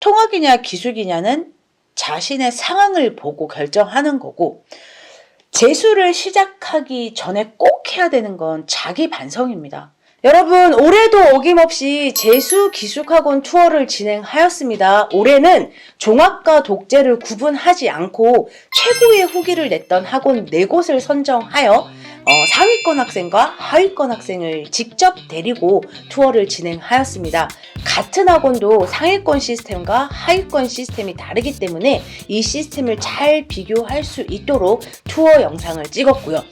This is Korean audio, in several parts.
통학이냐 기숙이냐는 자신의 상황을 보고 결정하는 거고, 재수를 시작하기 전에 꼭 해야 되는 건 자기 반성입니다. 여러분, 올해도 어김없이 재수 기숙학원 투어를 진행하였습니다. 올해는 종합과 독재를 구분하지 않고 최고의 후기를 냈던 학원 4곳을 선정하여 상위권 학생과 하위권 학생을 직접 데리고 투어를 진행하였습니다. 같은 학원도 상위권 시스템과 하위권 시스템이 다르기 때문에 이 시스템을 잘 비교할 수 있도록 투어 영상을 찍었고요.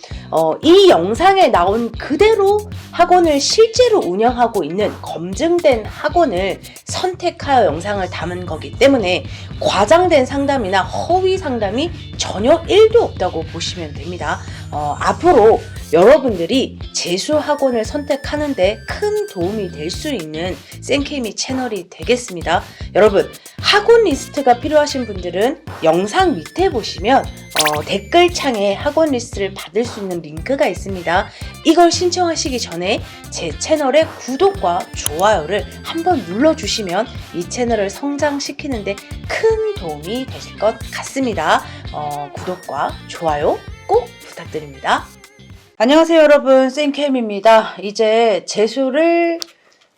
이 영상에 나온 그대로 학원을 실제로 운영하고 있는 검증된 학원을 선택하여 영상을 담은 거기 때문에 과장된 상담이나 허위 상담이 전혀 1도 없다고 보시면 됩니다. 앞으로 여러분들이 재수학원을 선택하는데 큰 도움이 될 수 있는 쌤케이미 채널이 되겠습니다. 여러분, 학원 리스트가 필요하신 분들은 영상 밑에 보시면 댓글창에 학원 리스트를 받을 수 있는 링크가 있습니다. 이걸 신청하시기 전에 제 채널의 구독과 좋아요를 한번 눌러주시면 이 채널을 성장시키는데 큰 도움이 되실 것 같습니다. 구독과 좋아요 꼭 부탁드립니다. 안녕하세요 여러분, 쌤캠입니다. 이제 재수를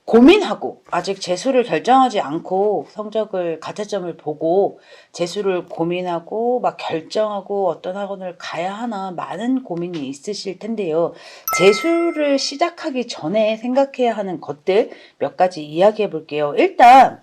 고민하고 아직 재수를 결정하지 않고 성적을 가채점을 보고 재수를 고민하고 막 결정하고 어떤 학원을 가야 하나 많은 고민이 있으실 텐데요. 재수를 시작하기 전에 생각해야 하는 것들 몇 가지 이야기해 볼게요. 일단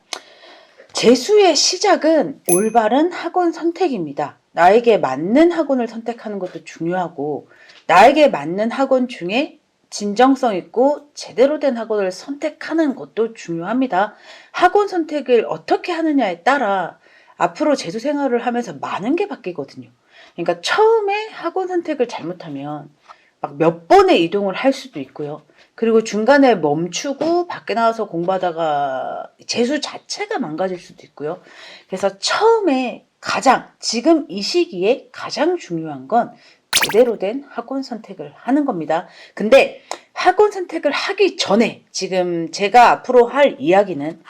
재수의 시작은 올바른 학원 선택입니다. 나에게 맞는 학원을 선택하는 것도 중요하고 나에게 맞는 학원 중에 진정성 있고 제대로 된 학원을 선택하는 것도 중요합니다. 학원 선택을 어떻게 하느냐에 따라 앞으로 재수 생활을 하면서 많은 게 바뀌거든요. 그러니까 처음에 학원 선택을 잘못하면 막 몇 번의 이동을 할 수도 있고요. 그리고 중간에 멈추고 밖에 나와서 공부하다가 재수 자체가 망가질 수도 있고요. 그래서 처음에 지금 이 시기에 가장 중요한 건 제대로 된 학원 선택을 하는 겁니다. 근데 학원 선택을 하기 전에 지금 제가 앞으로 할 이야기는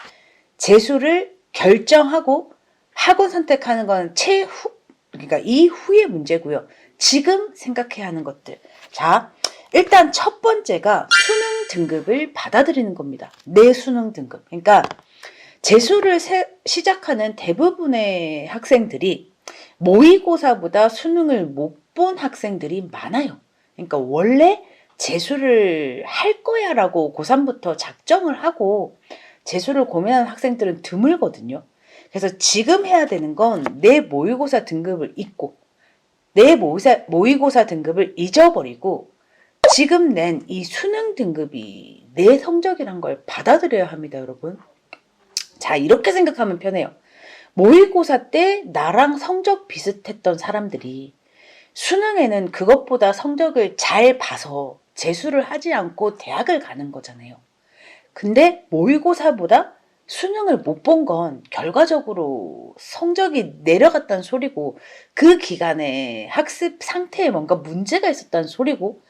재수를 결정하고 학원 선택하는 건 그러니까 이후의 문제고요. 지금 생각해야 하는 것들. 자, 일단 첫 번째가 수능 등급을 받아들이는 겁니다. 내 수능 등급. 그러니까 재수를 시작하는 대부분의 학생들이 모의고사보다 수능을 못 본 학생들이 많아요. 그러니까 원래 재수를 할 거야 라고 고3부터 작정을 하고 재수를 고민하는 학생들은 드물거든요. 그래서 지금 해야 되는 건 내 모의고사 등급을 잊고 내 모의고사 등급을 잊어버리고 지금 낸 이 수능 등급이 내 성적이란 걸 받아들여야 합니다, 여러분. 자, 이렇게 생각하면 편해요. 모의고사 때 나랑 성적 비슷했던 사람들이 수능에는 그것보다 성적을 잘 봐서 재수를 하지 않고 대학을 가는 거잖아요. 근데 모의고사보다 수능을 못 본 건 결과적으로 성적이 내려갔다는 소리고 그 기간에 학습 상태에 뭔가 문제가 있었다는 소리고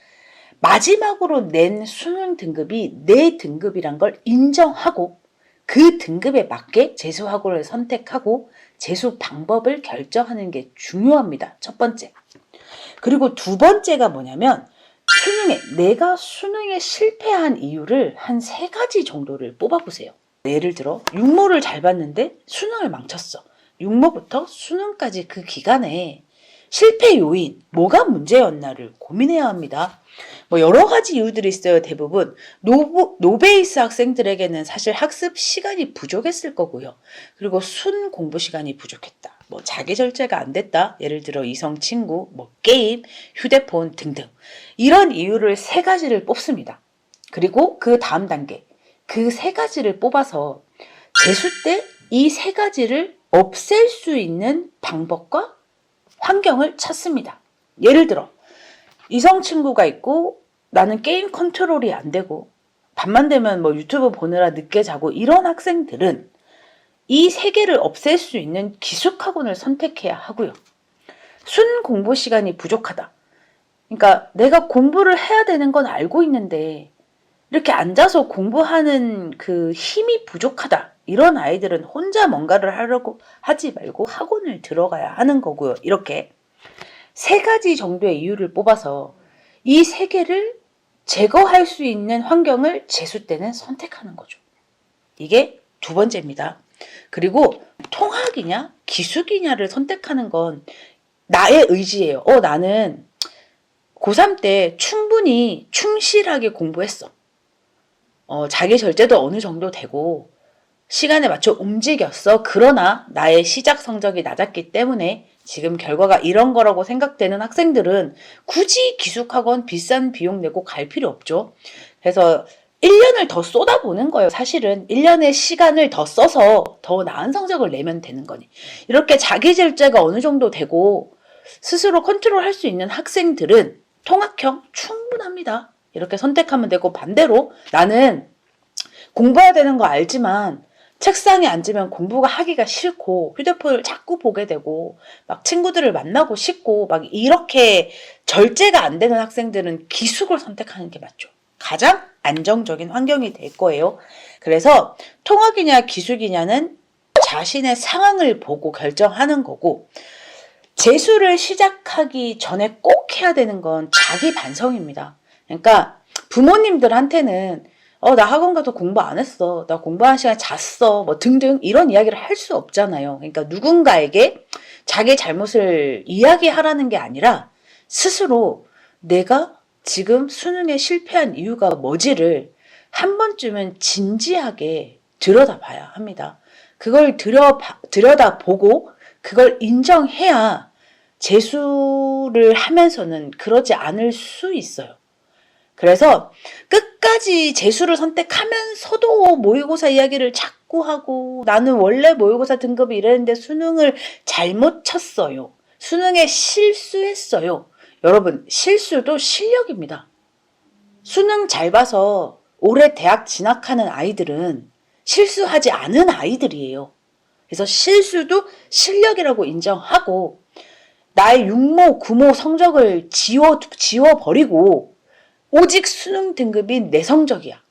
마지막으로 낸 수능 등급이 내 등급이란 걸 인정하고 그 등급에 맞게 재수학원을 선택하고 재수 방법을 결정하는 게 중요합니다. 첫 번째. 그리고 두 번째가 뭐냐면 내가 수능에 실패한 이유를 한 3가지 정도를 뽑아보세요. 예를 들어 육모를 잘 봤는데 수능을 망쳤어. 육모부터 수능까지 그 기간에 실패 요인, 뭐가 문제였나를 고민해야 합니다. 여러 가지 이유들이 있어요. 대부분 노베이스 학생들에게는 사실 학습 시간이 부족했을 거고요. 그리고 순 공부 시간이 부족했다. 자기 절제가 안 됐다. 예를 들어 이성 친구, 게임, 휴대폰 등등. 이런 이유를 3가지를 뽑습니다. 그리고 그 다음 단계, 그 3가지를 뽑아서 재수 때 이 3가지를 없앨 수 있는 방법과 환경을 찾습니다. 예를 들어 이성 친구가 있고 나는 게임 컨트롤이 안 되고 밤만 되면 유튜브 보느라 늦게 자고 이런 학생들은 이 3개를 없앨 수 있는 기숙학원을 선택해야 하고요. 순 공부 시간이 부족하다. 그러니까 내가 공부를 해야 되는 건 알고 있는데 이렇게 앉아서 공부하는 그 힘이 부족하다. 이런 아이들은 혼자 뭔가를 하려고 하지 말고 학원을 들어가야 하는 거고요. 이렇게 3가지 정도의 이유를 뽑아서 이 3개를 제거할 수 있는 환경을 재수 때는 선택하는 거죠. 이게 2번째입니다. 그리고 통학이냐 기숙이냐를 선택하는 건 나의 의지예요. 나는 고3 때 충분히 충실하게 공부했어. 자기 절제도 어느 정도 되고 시간에 맞춰 움직였어. 그러나 나의 시작 성적이 낮았기 때문에 지금 결과가 이런 거라고 생각되는 학생들은 굳이 기숙학원 비싼 비용 내고 갈 필요 없죠. 그래서 1년을 더 쏟아보는 거예요. 사실은 1년의 시간을 더 써서 더 나은 성적을 내면 되는 거니. 이렇게 자기 절제가 어느 정도 되고 스스로 컨트롤할 수 있는 학생들은 통학형 충분합니다. 이렇게 선택하면 되고, 반대로 나는 공부해야 되는 거 알지만 책상에 앉으면 공부가 하기가 싫고 휴대폰을 자꾸 보게 되고 막 친구들을 만나고 싶고 막 이렇게 절제가 안 되는 학생들은 기숙을 선택하는 게 맞죠. 가장 안정적인 환경이 될 거예요. 그래서 통학이냐 기숙이냐는 자신의 상황을 보고 결정하는 거고, 재수를 시작하기 전에 꼭 해야 되는 건 자기 반성입니다. 그러니까 부모님들한테는 나 학원 가서 공부 안 했어. 나 공부하는 시간에 잤어. 뭐 등등 이런 이야기를 할 수 없잖아요. 그러니까 누군가에게 자기 잘못을 이야기하라는 게 아니라 스스로 내가 지금 수능에 실패한 이유가 뭐지를 한 번쯤은 진지하게 들여다봐야 합니다. 그걸 들여다보고 그걸 인정해야 재수를 하면서는 그러지 않을 수 있어요. 그래서 끝까지 재수를 선택하면서도 모의고사 이야기를 자꾸 하고 나는 원래 모의고사 등급이 이랬는데 수능을 잘못 쳤어요. 수능에 실수했어요. 여러분, 실수도 실력입니다. 수능 잘 봐서 올해 대학 진학하는 아이들은 실수하지 않은 아이들이에요. 그래서 실수도 실력이라고 인정하고 나의 육모, 구모 성적을 지워버리고 오직 수능 등급이 내 성적이야.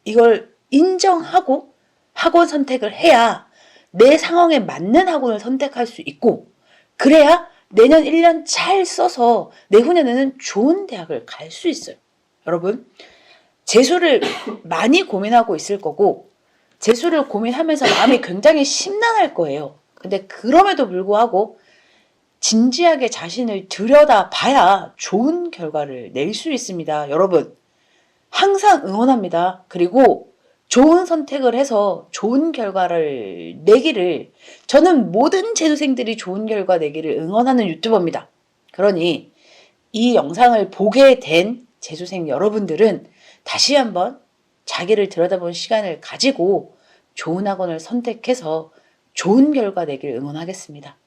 이걸 인정하고 학원 선택을 해야 내 상황에 맞는 학원을 선택할 수 있고, 그래야 내년 1년 잘 써서 내후년에는 좋은 대학을 갈 수 있어요. 여러분, 재수를 많이 고민하고 있을 거고 재수를 고민하면서 마음이 굉장히 심란할 거예요. 근데 그럼에도 불구하고 진지하게 자신을 들여다봐야 좋은 결과를 낼 수 있습니다. 여러분, 항상 응원합니다. 그리고 좋은 선택을 해서 좋은 결과를 내기를, 저는 모든 재수생들이 좋은 결과 내기를 응원하는 유튜버입니다. 그러니 이 영상을 보게 된 재수생 여러분들은 다시 한번 자기를 들여다본 시간을 가지고 좋은 학원을 선택해서 좋은 결과 내길 응원하겠습니다.